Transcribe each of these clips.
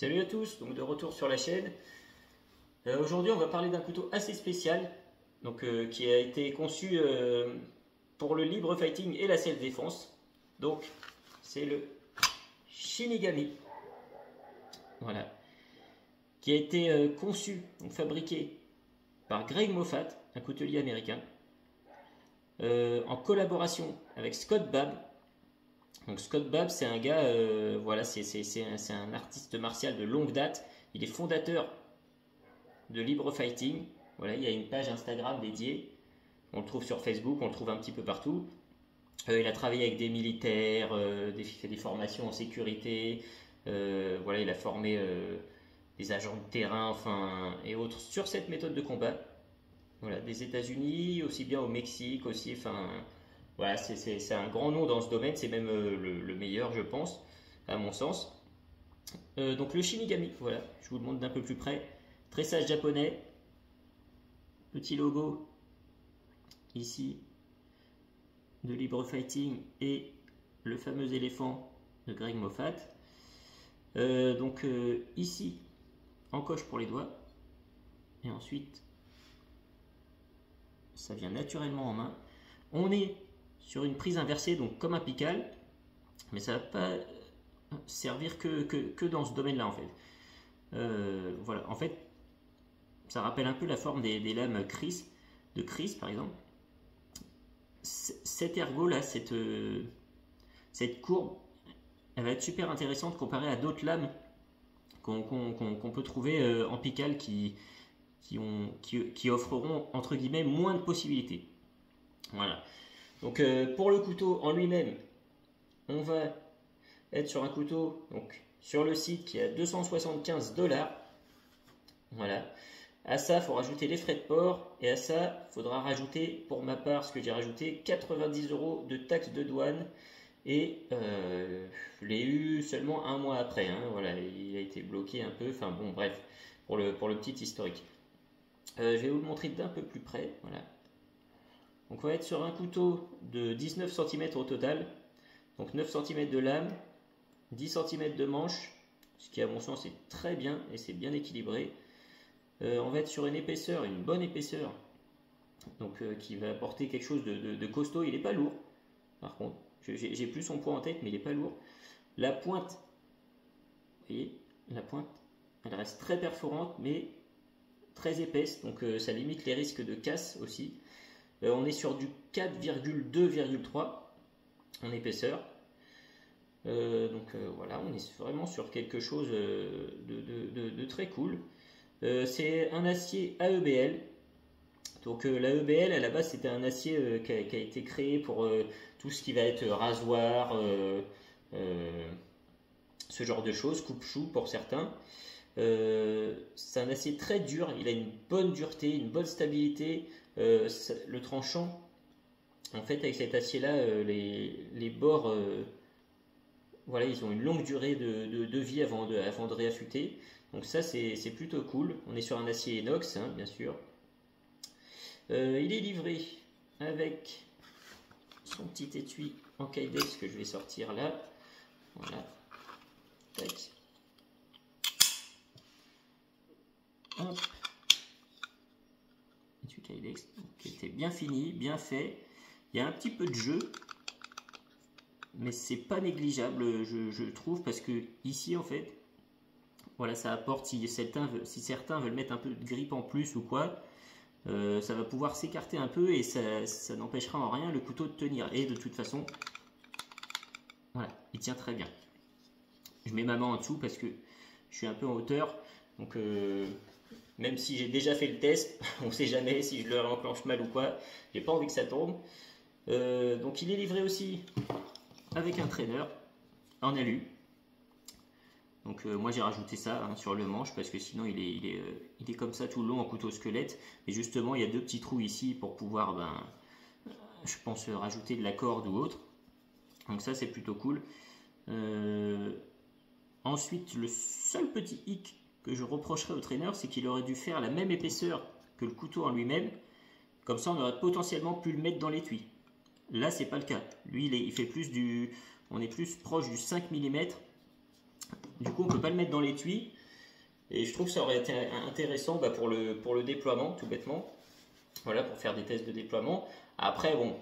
Salut à tous, donc de retour sur la chaîne. Aujourd'hui on va parler d'un couteau assez spécial qui a été conçu pour le libre fighting et la self-défense. Donc c'est le Shinigami, voilà, qui a été conçu, donc fabriqué par Greg Moffat, un coutelier américain, en collaboration avec Scott Babb. Donc Scott Babb, c'est un gars, voilà, c'est un artiste martial de longue date. Il est fondateur de Libre Fighting. Voilà, il y a une page Instagram dédiée. On le trouve sur Facebook, on le trouve un petit peu partout. Il a travaillé avec des militaires, il fait des formations en sécurité. Voilà, il a formé des agents de terrain, enfin, et autres sur cette méthode de combat. Voilà, des États-Unis, aussi bien au Mexique, aussi, enfin. Voilà, c'est un grand nom dans ce domaine, c'est même le meilleur, je pense, à mon sens. Donc le Shinigami, voilà, je vous le montre d'un peu plus près. Tressage japonais, petit logo ici de Libre Fighting et le fameux éléphant de Greg Moffat. Ici, encoche pour les doigts, et ensuite ça vient naturellement en main. On est sur une prise inversée, donc comme un pical, mais ça ne va pas servir que dans ce domaine-là en fait. Voilà, en fait, ça rappelle un peu la forme des lames Chris, de Chris par exemple. Cet ergot-là, cette courbe, elle va être super intéressante comparée à d'autres lames qu'on peut trouver en pical qui offreront entre guillemets moins de possibilités. Voilà. Donc pour le couteau en lui-même, on va être sur un couteau donc sur le site qui est à 275 $. Voilà. À ça, il faut rajouter les frais de port et à ça, il faudra rajouter, pour ma part, ce que j'ai rajouté, 90 € de taxes de douane et je l'ai eu seulement un mois après. Hein, voilà, il a été bloqué un peu. Enfin bon, bref, pour le petit historique. Je vais vous le montrer d'un peu plus près. Voilà. Donc on va être sur un couteau de 19 cm au total, donc 9 cm de lame, 10 cm de manche, ce qui à mon sens est très bien et c'est bien équilibré. On va être sur une épaisseur, une bonne épaisseur, donc qui va apporter quelque chose de costaud. Il n'est pas lourd, par contre, j'ai plus son poids en tête, mais il n'est pas lourd. La pointe, vous voyez, la pointe, elle reste très perforante, mais très épaisse, donc ça limite les risques de casse aussi. On est sur du 4,2,3 en épaisseur. Voilà, on est vraiment sur quelque chose de très cool. C'est un acier AEBL. Donc l'AEBL à la base c'était un acier qui a été créé pour tout ce qui va être rasoir, ce genre de choses, coupe-chou pour certains. C'est un acier très dur, il a une bonne dureté, une bonne stabilité. Le tranchant, en fait, avec cet acier-là, les bords, voilà, ils ont une longue durée de vie avant de réaffûter. Donc ça, c'est plutôt cool. On est sur un acier inox, hein, bien sûr. Il est livré avec son petit étui en Kydex que je vais sortir là. Voilà. Tac. Hop. Étui Kydex qui était bien fini, bien fait. Il y a un petit peu de jeu, mais c'est pas négligeable, je trouve, parce que ici en fait, voilà, ça apporte, si certains veulent mettre un peu de grippe en plus ou quoi, ça va pouvoir s'écarter un peu et ça n'empêchera en rien le couteau de tenir. Et de toute façon, voilà, il tient très bien. Je mets ma main en dessous parce que je suis un peu en hauteur, donc même si j'ai déjà fait le test, on ne sait jamais si je le réenclenche mal ou quoi, j'ai pas envie que ça tombe. Donc il est livré aussi avec un traîneur en alu. Donc moi j'ai rajouté ça hein, sur le manche parce que sinon il est comme ça tout le long en couteau squelette. Et justement il y a deux petits trous ici pour pouvoir, je pense, rajouter de la corde ou autre. Donc ça c'est plutôt cool. Ensuite le seul petit hic que je reprocherais au traîneur, c'est qu'il aurait dû faire la même épaisseur que le couteau en lui-même. Comme ça on aurait potentiellement pu le mettre dans l'étui. Là, c'est pas le cas. Lui, il fait plus on est plus proche du 5 mm. Du coup, on ne peut pas le mettre dans l'étui. Et je trouve que ça aurait été intéressant pour le déploiement, tout bêtement. Voilà, pour faire des tests de déploiement. Après, bon,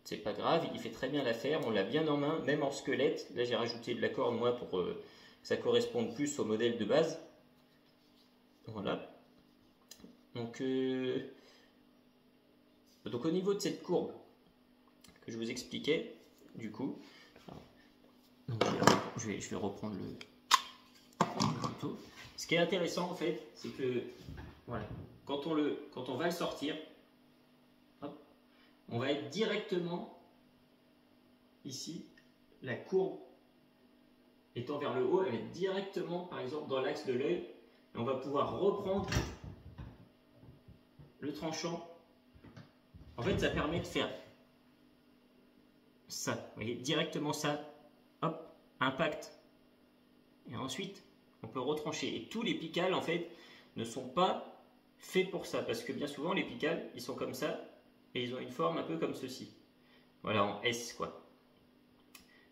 c'est pas grave, il fait très bien l'affaire, on l'a bien en main, même en squelette. Là, j'ai rajouté de la corde, moi, pour que ça corresponde plus au modèle de base. Voilà. Donc au niveau de cette courbe que je vous expliquais, du coup, donc, je vais reprendre le couteau. Ce qui est intéressant en fait, c'est que voilà, quand on va le sortir, hop, on va être directement ici, la courbe étant vers le haut, elle est directement par exemple dans l'axe de l'œil, et on va pouvoir reprendre le tranchant. En fait, ça permet de faire ça, vous voyez, directement ça, hop, impact, et ensuite on peut retrancher. Et tous les picales en fait ne sont pas faits pour ça, parce que bien souvent les picales ils sont comme ça et ils ont une forme un peu comme ceci, voilà, en S quoi.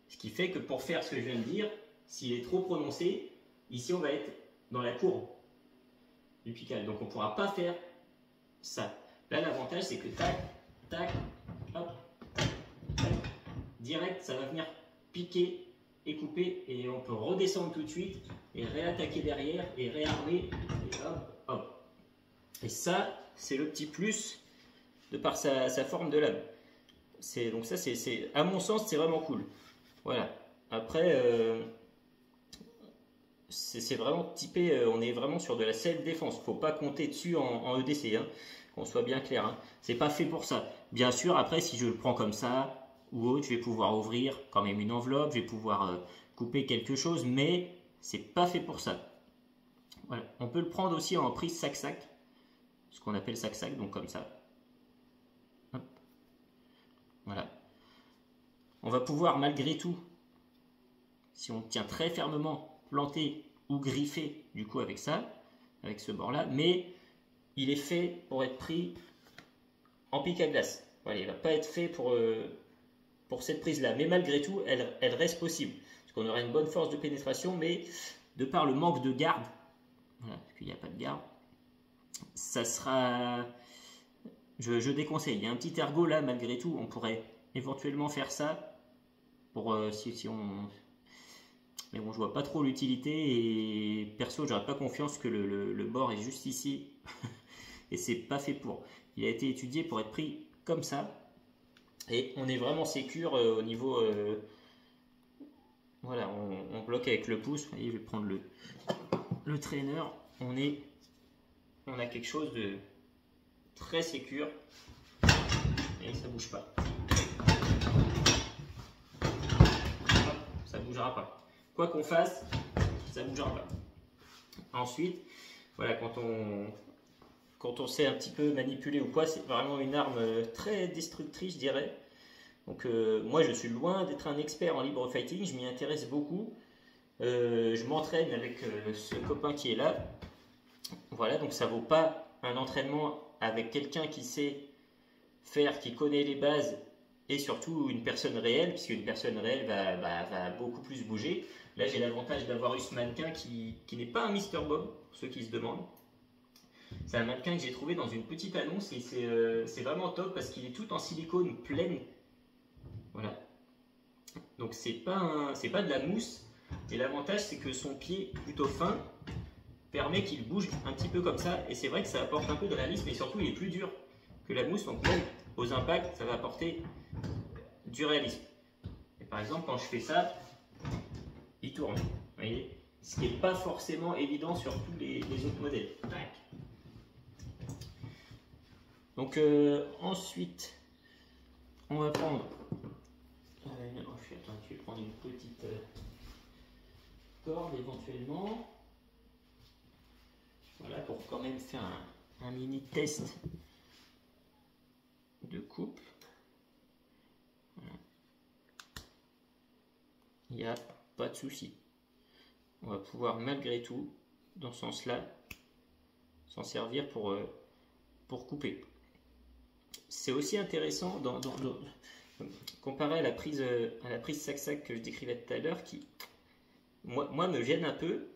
Ce qui fait que pour faire ce que je viens de dire, s'il est trop prononcé, ici on va être dans la courbe du pical, donc on ne pourra pas faire ça. Là l'avantage c'est que tac, tac, hop, tac, tac, direct ça va venir piquer et couper, et on peut redescendre tout de suite et réattaquer derrière et réarmer, et hop, hop. Et ça, c'est le petit plus de par sa forme de lame. Donc ça, à mon sens, c'est vraiment cool. Voilà. Après, c'est vraiment typé, on est vraiment sur de la self-défense. Faut pas compter dessus en EDC, hein, qu'on soit bien clair. Hein. C'est pas fait pour ça. Bien sûr, après, si je le prends comme ça, ou autre, je vais pouvoir ouvrir quand même une enveloppe, je vais pouvoir couper quelque chose, mais c'est pas fait pour ça. Voilà. On peut le prendre aussi en prise sac-sac, ce qu'on appelle sac-sac, donc comme ça. Hop. Voilà. On va pouvoir malgré tout, si on tient très fermement, planter ou griffer du coup avec ça, avec ce bord-là, mais il est fait pour être pris en pic à glace. Voilà, il ne va pas être fait pour cette prise-là, mais malgré tout, elle reste possible. Parce qu'on aura une bonne force de pénétration, mais de par le manque de garde, voilà, parce qu'il n'y a pas de garde, ça sera... Je déconseille. Il y a un petit ergot là, malgré tout, on pourrait éventuellement faire ça, pour si on... Mais bon, je vois pas trop l'utilité, et perso, j'aurais pas confiance que le bord est juste ici, et c'est pas fait pour. Il a été étudié pour être pris comme ça. Et on est vraiment sécure au niveau... voilà, on bloque avec le pouce. Vous voyez, je vais prendre le traîneur. On a quelque chose de très sécure. Et ça bouge pas. Ça bougera pas. Quoi qu'on fasse, ça bougera pas. Ensuite, voilà, quand on sait un petit peu manipuler ou quoi, c'est vraiment une arme très destructrice, je dirais. Donc moi je suis loin d'être un expert en libre fighting, je m'y intéresse beaucoup, je m'entraîne avec ce copain qui est là, voilà, donc ça vaut pas un entraînement avec quelqu'un qui sait faire, qui connaît les bases, et surtout une personne réelle, puisque une personne réelle va beaucoup plus bouger. Là j'ai l'avantage d'avoir eu ce mannequin qui n'est pas un Mr. Bob, pour ceux qui se demandent. C'est un mannequin que j'ai trouvé dans une petite annonce, et c'est vraiment top parce qu'il est tout en silicone pleine. Voilà. Donc c'est pas de la mousse, et l'avantage c'est que son pied plutôt fin permet qu'il bouge un petit peu comme ça, et c'est vrai que ça apporte un peu de réalisme, et surtout il est plus dur que la mousse, donc même aux impacts ça va apporter du réalisme. Et par exemple quand je fais ça, il tourne, vous voyez, ce qui n'est pas forcément évident sur tous les autres modèles. Tac. Donc ensuite on va prendre... Attends, je vais prendre une petite corde éventuellement. Voilà, pour quand même faire un mini test de coupe. Voilà. Il n'y a pas de souci. On va pouvoir malgré tout, dans ce sens-là, s'en servir pour couper. C'est aussi intéressant comparé à la prise sac-sac que je décrivais tout à l'heure, qui moi me gêne un peu.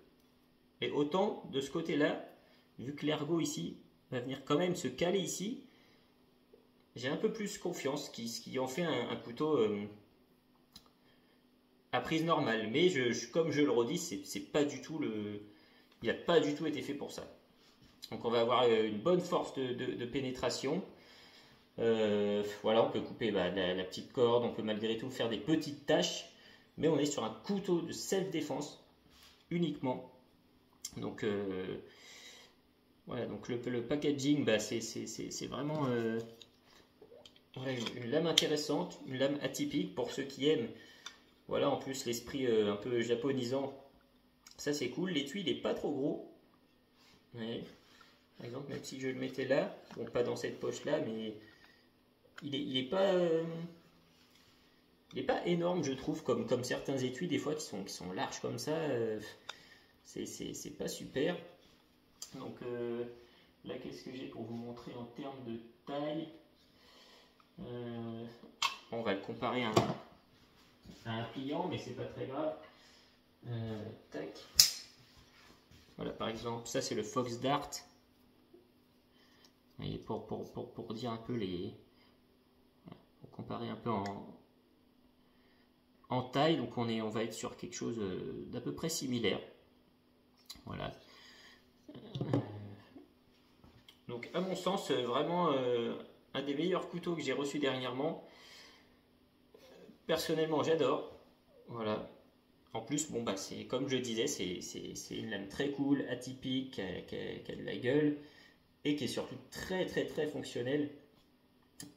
Et autant de ce côté-là, vu que l'ergot ici va venir quand même se caler ici, j'ai un peu plus confiance, ce qui en fait un couteau à prise normale. Mais comme je le redis, c'est pas du tout il n'a pas du tout été fait pour ça. Donc on va avoir une bonne force de pénétration. Voilà, on peut couper la petite corde, on peut malgré tout faire des petites taches, mais on est sur un couteau de self-défense uniquement. Donc voilà, donc le packaging, c'est vraiment une lame intéressante, une lame atypique pour ceux qui aiment. Voilà, en plus l'esprit un peu japonisant, ça c'est cool. L'étui il est pas trop gros. Ouais. Par exemple, même si je le mettais là, bon pas dans cette poche là, mais il est pas énorme, je trouve, comme certains étuis des fois qui sont larges comme ça. C'est pas super. Donc là, qu'est-ce que j'ai pour vous montrer en termes de taille? On va le comparer à un pliant, mais c'est pas très grave. Tac. Voilà, par exemple, ça c'est le Fox Dart. Et pour dire un peu pour comparer un peu en taille, donc on va être sur quelque chose d'à peu près similaire. Voilà. Donc à mon sens, vraiment un des meilleurs couteaux que j'ai reçu dernièrement. Personnellement, j'adore. Voilà. En plus, bon c'est comme je disais, c'est une lame très cool, atypique, qui a de la gueule et qui est surtout très fonctionnelle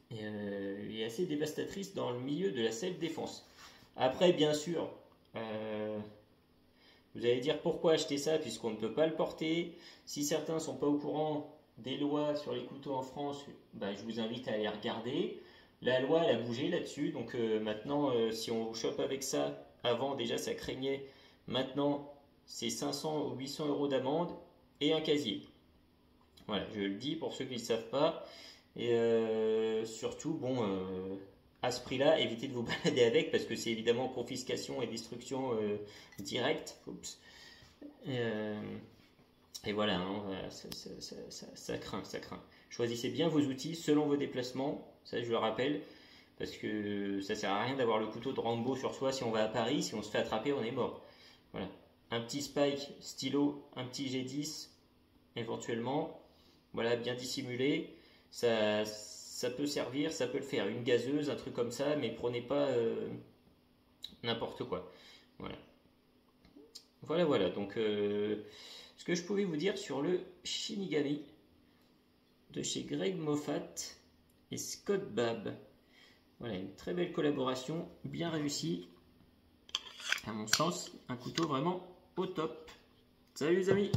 et assez dévastatrice dans le milieu de la self-défense. Après, bien sûr, vous allez dire pourquoi acheter ça puisqu'on ne peut pas le porter. Si certains ne sont pas au courant des lois sur les couteaux en France, je vous invite à aller regarder. La loi elle a bougé là-dessus, donc maintenant si on chope avec ça, avant déjà ça craignait, maintenant c'est 500 ou 800 euros d'amende et un casier. Voilà, je le dis pour ceux qui ne le savent pas. Et surtout, bon, à ce prix-là, évitez de vous balader avec parce que c'est évidemment confiscation et destruction directe. Oups. Et voilà, hein, ça craint, ça craint. Choisissez bien vos outils selon vos déplacements, ça je le rappelle, parce que ça sert à rien d'avoir le couteau de Rambo sur soi si on va à Paris, si on se fait attraper, on est mort. Voilà, un petit spike stylo, un petit G10 éventuellement, voilà, bien dissimulé, ça peut servir, ça peut le faire, une gazeuse, un truc comme ça, mais prenez pas n'importe quoi. Voilà, donc ce que je pouvais vous dire sur le Shinigami de chez Greg Moffat et Scott Babb. Voilà, une très belle collaboration, bien réussie. À mon sens, un couteau vraiment au top. Salut les amis!